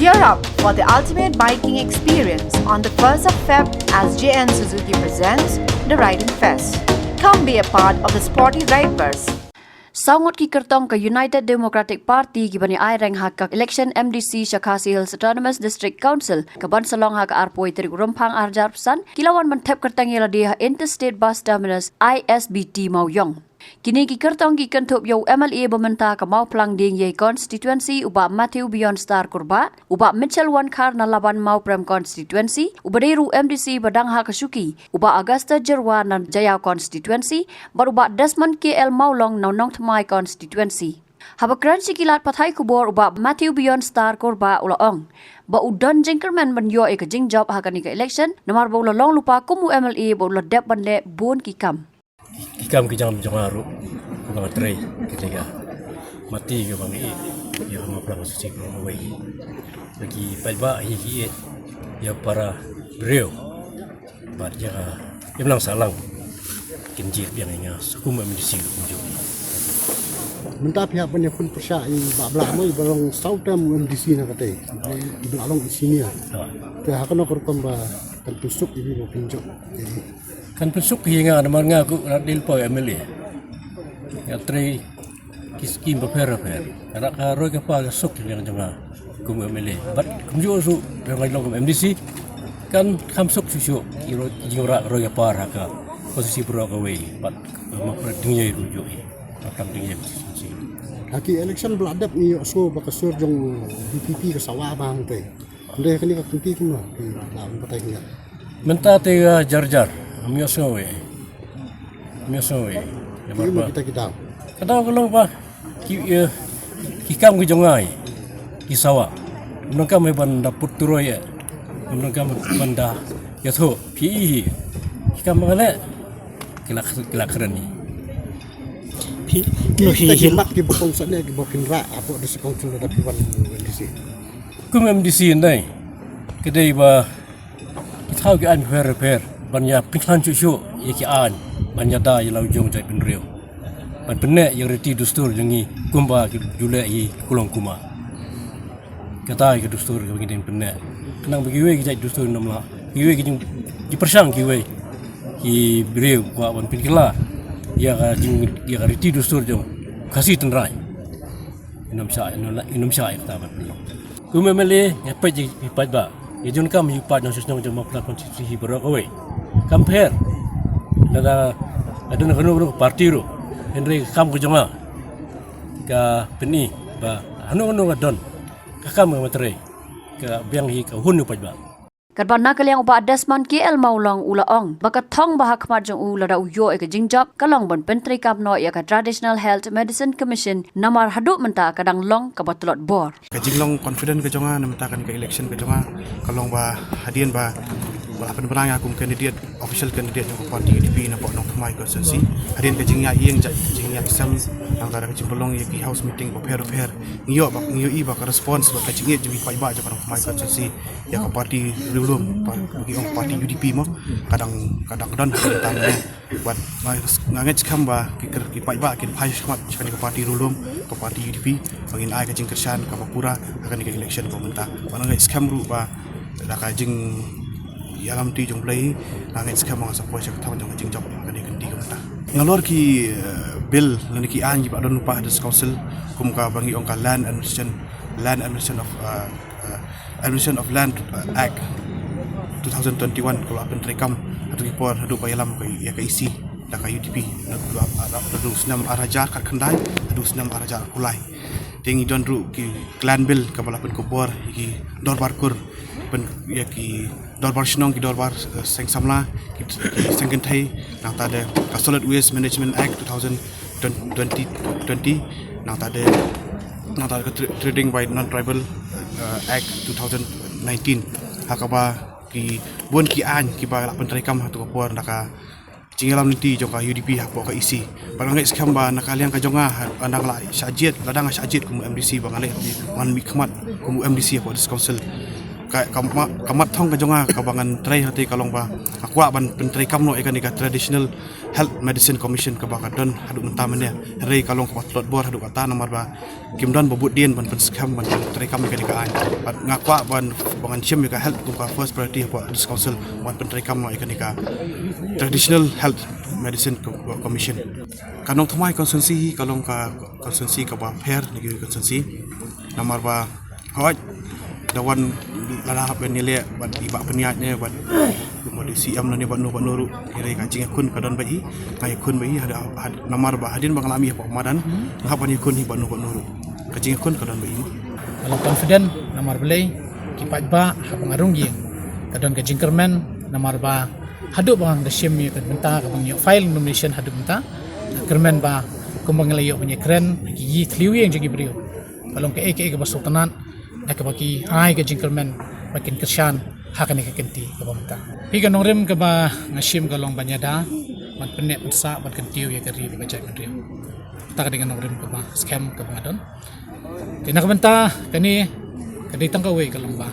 Gear up for the ultimate biking experience on the 1st of Feb as JN Suzuki presents the Riding Fest. Come be a part of the sporty Rideverse. Sangot ki kertong ke United Democratic Party ki bani ai reng hak ka election MDC Shakasi Hills Autonomous District Council ke ban salong hak arpoi teri rumpang arjar pesan kilawan mentep kertang yela dia Interstate Bus Terminus ISBT Mauyong. Kini ki kertong ki kentup yo MLA Bamenta ke mau pelang ding ye constituency uba Matthew Beyond Star Kurba uba Mitchell Wan Kar na laban mau prem constituency uba deru MDC badang hak suki uba Augusta Jerwa na Jaya constituency baruba Desmond KL Maulong na Nong Tmai constituency. Habakran sikilat pathai kubor uba Matthew Beyond Star Kurba ulaong. Ba udon jingkerman ban yo ke jing job hakani ke election namar ba ulalong lupa kumu MLA ba uladep banle bun kikam. Ikam ke jam jongaru bang tray ketika mati ke bang ya ngaplang suci ko away bagi palba hi ya para beliau bat ya bilang salang kenjir biang nya sukum MDC kunjung Mentah pihak penyakun persai babla moi barong sautam MDC na kate ibalong isini ya ta hakano korkom ba kan tusuk ibi mo pinjok kan pensuk hinga namar ngaku radil po MLA ya tray kiskim bapera ara ka roy ka pa suk yang jama kum MLA bat kumjo su rangai long MDC kan kamsuk susu iro jingora roy ka pa ka posisi pro ka we bat mapra dingye rujo akan dingye posisi haki election beladap ni so bakasur jong DPP ke sawah bang te ande kini ka kunti kuma la patai ni menta te jar Miyosowe. Ya barba. Kita. Kata kalau pa kikam ke jongai. Kisawa. Menangkam banda puturo ya. Menangkam banda ya tho pi. Kikam mangale kila kerani. Pi no hi mak ki bokong sane ki bokin ra apo de sekong tulu tapi wan MDC. Kum MDC ndai. Kedai ba kita ke an repair banyak pingsan cucu yaki an banyak dah yang laujung jai penriu ban benek yang reti dustur jangi kumba julek i kulong kuma kata ke dustur ke begini benek kenang bagi we jai dustur namla we ki persang ki we ki breu kwa ban pinkila ya ka reti dustur jong kasih tenrai inam sya kata ban kumemele ngapai ji pipat ba yajun kam yupat nang susnong jong mapla konstitusi berawe compare ada nak parti ro Henry kam ke jonga ka peni ba anu ngadon ka kam matre ka biang hi ka hunu pajba Kadban kaliang uba Desmond KL Maulong ulaong baka thong bahak majong ulada uyo ke jingjap kalong bon pentri kapno ya ka Traditional Health Medicine Commission namar haduk menta kadang long ka batlot bor ka jinglong confident ke jonga namta kan ke election ke jonga kalong ba hadian ba walaupun benang aku candidate official candidate yang parti UDP na po nong Tmai constituency hadian ke jingya ieng jingya kisam nang tara ke jimpolong ye ki house meeting ba fair ngiyo i ba ka response ba ka jingye jimi pai ba ja nong Tmai constituency ya ka parti belum bagi orang parti UDP mo kadang don tan buat nganget kam ba ki pai ba ki pai khmat kan ke parti rulum ke parti UDP bangin ai ka jing kersan ka Papura akan ke election pemerintah banang skam ru ba da ka jing yalam ti jong play nangit skam ang sa pwesa ka jong jing job kan ke di pemerintah ngalor ki bill lan ki anji ba don pa des council kum ka bangi ong ka land administration of land act 2021 kalau akan terekam atau report hidup bayalam ke ya ke isi dak UDP adu senam araja kat kendai adu senam araja kulai tingi don ru ki clan bill ke balapan kubor ki dor barkur pen ya ki dor bar snong ki dor bar seng samla ki sengken thai nang ta de solid waste management act 2020 nang ta de trading by non tribal act 2019 hakaba ki bon ki an ki ba la penterekam hatu kapor naka cingalam nanti jongka UDP hapo ka isi balangai skam ba nakaliang ka jonga andang la sajet ladang sajet kum MDC bangalai man mikmat kum MDC hapo dis council kamat thong ka jonga kabangan trai hati kalong ba akwa ban pentrai kamno ikan ika traditional health medicine commission ka ba don hadu mentamanya rei kalong ka patlot bor hadu kata nomor ba kimdon bobut dien ban penskam ban pentrai kam ikan ika an ngakwa ban bangan sim ika health ka first priority ba dis council ban pentrai kamno ikan ika traditional health medicine commission kanong thumai konsensi kalong ka konsensi ka ba fair nigi konsensi nomor ba hoj dawan lara benile bat iba peniatnya bat modisi am ni bat nuru kira kacing kun kadon bai kai kun bai ada namar ba hadin bang alami apa madan ngapa ni kun bat nuru kacing kun kadon bai kalau confident namar belai kipat ba pengarung giang kadon kacing kermen namar ba hadu bang desim mi kad benta ka bang file nomination hadu benta kermen ba kumbang layo punya keren gi kliwi yang jadi beliau kalau ke ke basultanan nak bagi ai ke jingkermen makin kesan hakan ke kenti ke bamta hi kan nongrim ke ba ngasim kalong banyada man penek pensa ban kentiu ya kari bajai mandriu ta dengan nongrim ke ba scam ke bangadon kena banta kani kadai tang kawe kalong ba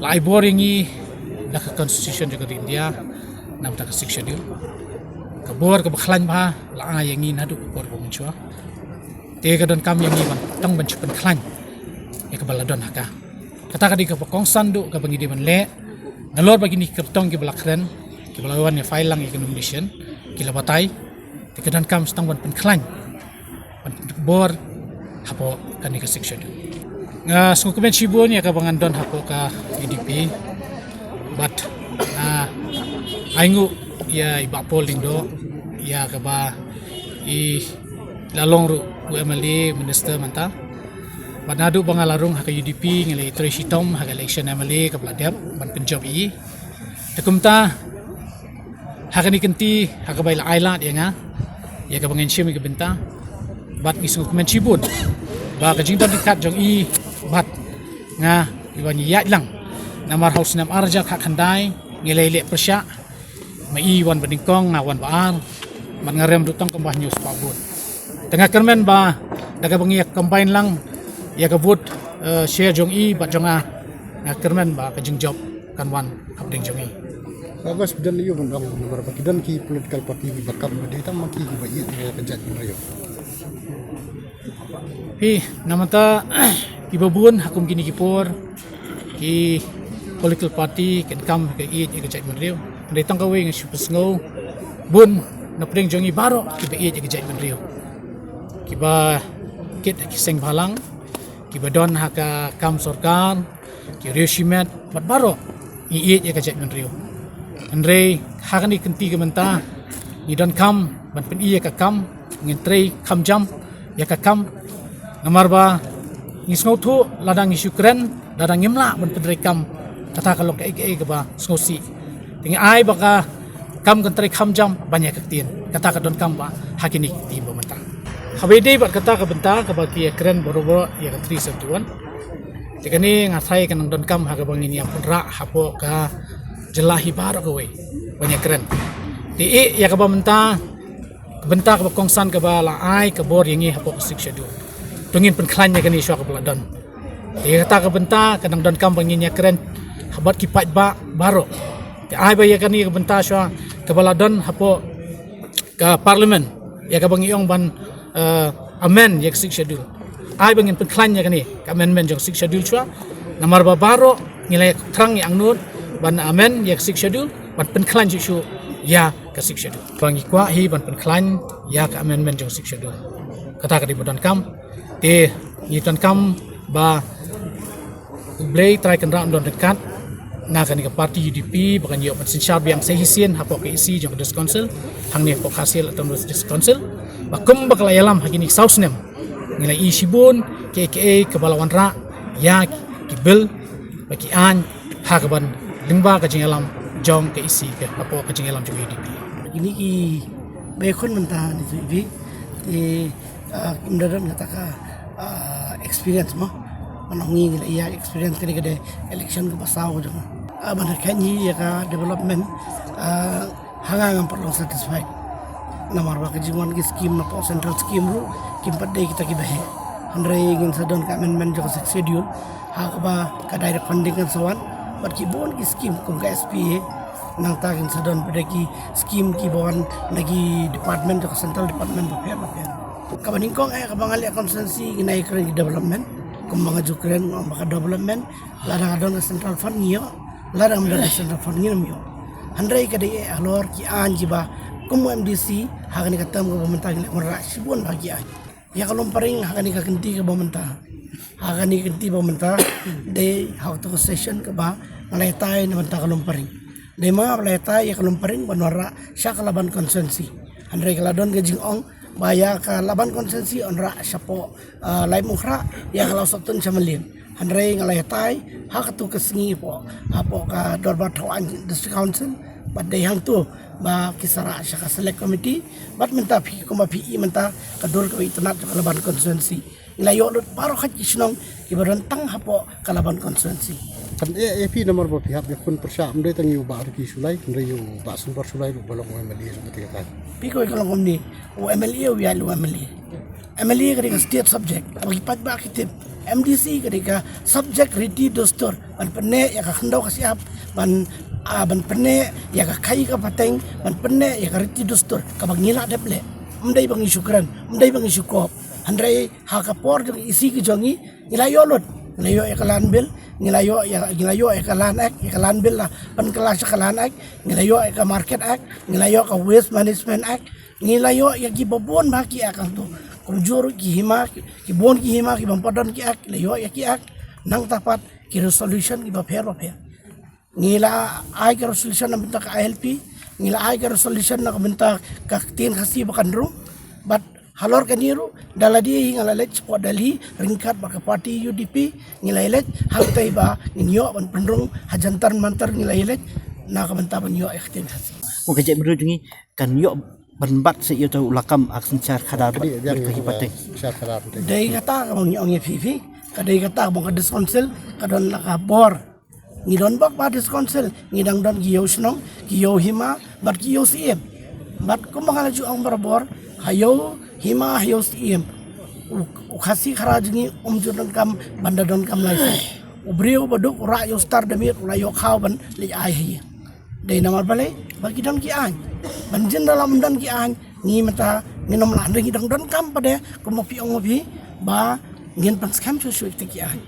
lai boringi dak constitution juga di India nam ta section dia kabor ke bakhlan ba la ai yang ngin hadu bor bo menchua te kadon kam yang ni ban tang ban chupen khlan ya kebaladon haka kata kadi ke pekongsan du ke bangidi menle nalor bagi ni kertong ke belakren ke belawan ya file lang ya nomination ke labatai ke kedan kam stang ban penklan ban bor hapo kan ke section nga sungu kemen sibun ya ke bangandon hapo ka UDP but aingu ya iba polling do ya ke ba I lalong ru UMLA minister manta Banadu bangalarung haka UDP ngale Tresitom haka election MLA ka Bladep ban Punjab I takumta haka ni kenti haka baila ailat ya nga ya ka bangen sim ka benta bat isu men cibun ba ka jingdon dikat jong I bat nga iwan ya lang namar house nam arja hak handai ngale le persya mai wan bandingkong ngawan baar man ngarem dutang kembah news pabun tengah kermen ba daga bangi combine lang ya kabut share jong I bat jonga na kermen ba kajing job kan wan update jong I Agas dan iyo bang nomor bakidan ki political party di bakam di tam maki ki bayi ya kejat rayo hi namata ki babun hakum kini kipor ki political party kan kam ke I kejat menriu ndai tang kawe ngi super snow bun na pring jong I baro ki ba I kejat menriu ki ba kit ki seng balang kibadon haka kam sorkar ki reshimet bat baro I ya kajak menriu andre hakani kenti kementa ni don kam ban pen I ka kam ngin trei kam jam ya ka kam namar ba ni snothu ladang Ukraine ladang imla ban pen kam kata kalau ke ba snosi tingi ai baka kam kan trei kam jam banyak ketien kata ka don kam ba hakini ti bamenta Habede bat kata ke benta ke bagi keren boro-boro ya ke 371. Jika ni ngasai kan don kam ha ke bangin ya pun rak hapo ka jelahi baro ke we. Banyak keren. Di ya ke benta ke kongsan ke bala ai ke bor yang hapo ke schedule. Tungin pen klannya kan isu ke beladon. Di kata ke benta kan don kam bangin ya keren habat kipat ba baro. Di ai ba ya kan ke benta swa ke beladon hapo ke parlimen ya ke bangin ban amend yang six schedule. Ai bangin penklannya kan ni, amendment yang six schedule cua. Namar babaro nilai terang yang nur ban amend yang six schedule ban penklan cucu ya ke six schedule. Bangi kuah hi ban penklan ya ke amendment yang six schedule. Kata kadi budan kam, ni budan kam ba blay try kan ram don dekat. Nga kan ke parti UDP bahkan yo pensiar yang sehisien hapo ke isi jong des council hang ni pok hasil atau des council bakum bakal yalam hagini sausnem nilai isibun KKA kebalawan ra ya kibel bagi an hagaban lingba ka jingalam jong ke isi ke hapo ka jingalam jong UDP ini ki bekon mentah di TV kendaraan kata experience mo manongi nila iya experience kali kade election ke pasau jong benar kanyi ya ka development hangang perlu satisfied namar ba kajiman ki scheme na po central scheme ru kimpat day kita ki bahe Handrai ingin sadon ka amendment joko schedule hak ba ka direct funding kan sawan bat ki bon ki scheme kum ka SPA nang tagin sadon pada ki scheme ki bon lagi department joko central department ba kabaning kong ka bangali konsensi ginai kren development kum mga jukren mga development ladang adon central fund niyo ladang ada central fund niyo handrai ka de alor ki anji ba kum MDC hagani ka tam ko pemerintah ni ora sibun bagi ai ya kalau paring hagani ka kenti ka pemerintah hagani kenti pemerintah de how to session ka ba malaytay naman ta kalau paring de mga malaytay ya kalau paring banora sya kalaban konsensi handrai kaladon ka jingong baya ka laban konsensi onra syapo lai mukhra ya kalau sotun samalin handrai ngalaytay hakatu kesengi po apo ka dorbat tawan district council badai hang tu ba kisara sya ka select committee bat minta phi kuma phi minta ka dor ka itnat ka laban konsensi ilayo lut paro khat kisnong ibaran tang hapo ka laban konsensi kan AP nomor bo pihak ya kun persya amde tangi ba arki sulai ndre yu ba sumber sulai bolong MLA seperti kata piko kalau ngomni o MLA o ya lu MLA ka state subject bagi pat ba kitip MDC ka subject ready dostor ban penne ya ka khandau ka siap ban penne ya ka kai ka pateng ban penne ya ka ready dostor ka bangila deple mdai bangi syukran mdai bangi syukop handrai ha ka por jong isi ki jongi ilayo lot Ngelayo ekalan bil, ngelayo ekalan act, ekalan bil lah, pan kelas ekalan act, ngelayo eka market act, ngelayo eka waste management act, ngelayo ya ki babon baki akan tu, kumjur ki hima, ki bon ki hima, ki bampadan ki act, ngelayo ya ki act, nang tapat ki resolution ki baper. Ngila ay ki resolution na bentak ILP, ngila ay ki resolution na bentak kaktin kasi bakandro, but halor kaniru daladi ngalalej podali ringkat baka parti UDP ngilailet haltai ba nginyo ban pendrung hajantar mantar ngilailet na kabanta ban yo ikhtin hasi o kajak berujungi kan yo banbat se yo tau lakam aksin char khadar bagi pateng syar kadar dai kata kabang yo ngi fifi kadai kata kabang ka diskonsel kadon lakabor ngidon bak pa diskonsel ngidang don giyo snong giyo hima bat giyo siem bat kumangala ju ang barbor hayo hima hayo siem ukasi kharajngi umjudon kam bandadon kam laisi ubrio baduk ura yo star demir ura yo khawan li ai hi dei namar bale bagi dam ki an banjin dalam dan ki an ni mata nginom lan ri dang don kam pade kumopi ongopi ba ngin pang scam chu ki an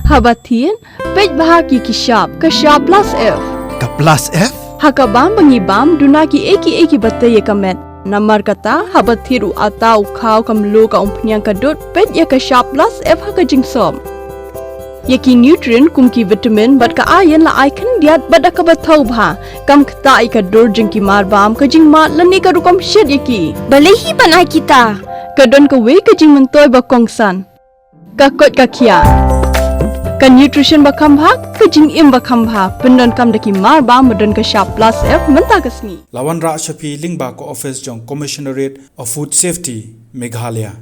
Habatin pej bahagi kishap kashap plus F Ka plus F Hakabam bangibam dunaki eki batay kamet. Namar kata habathiru atau kau kamlu ka umpnyang kadut pet ya ka sharp plus F haka jingsom. Yaki nutrient kumki vitamin bat ka ayan la icon diat bat ka bathau bha kam kata ai ka dur jingki marbam ka jing mat lani ka rukam shed yaki. Balehi banai kita. Kadon ka we ka jing mentoy ba kongsan. Ka kot ka kia. Ka nutrition bakam bha ka jing im bakam bha pendon kam daki mar ba medon ka sharp plus F menta kasni Lawan Ra Shafi Lingba ko office jong Commissionerate of Food Safety Meghalaya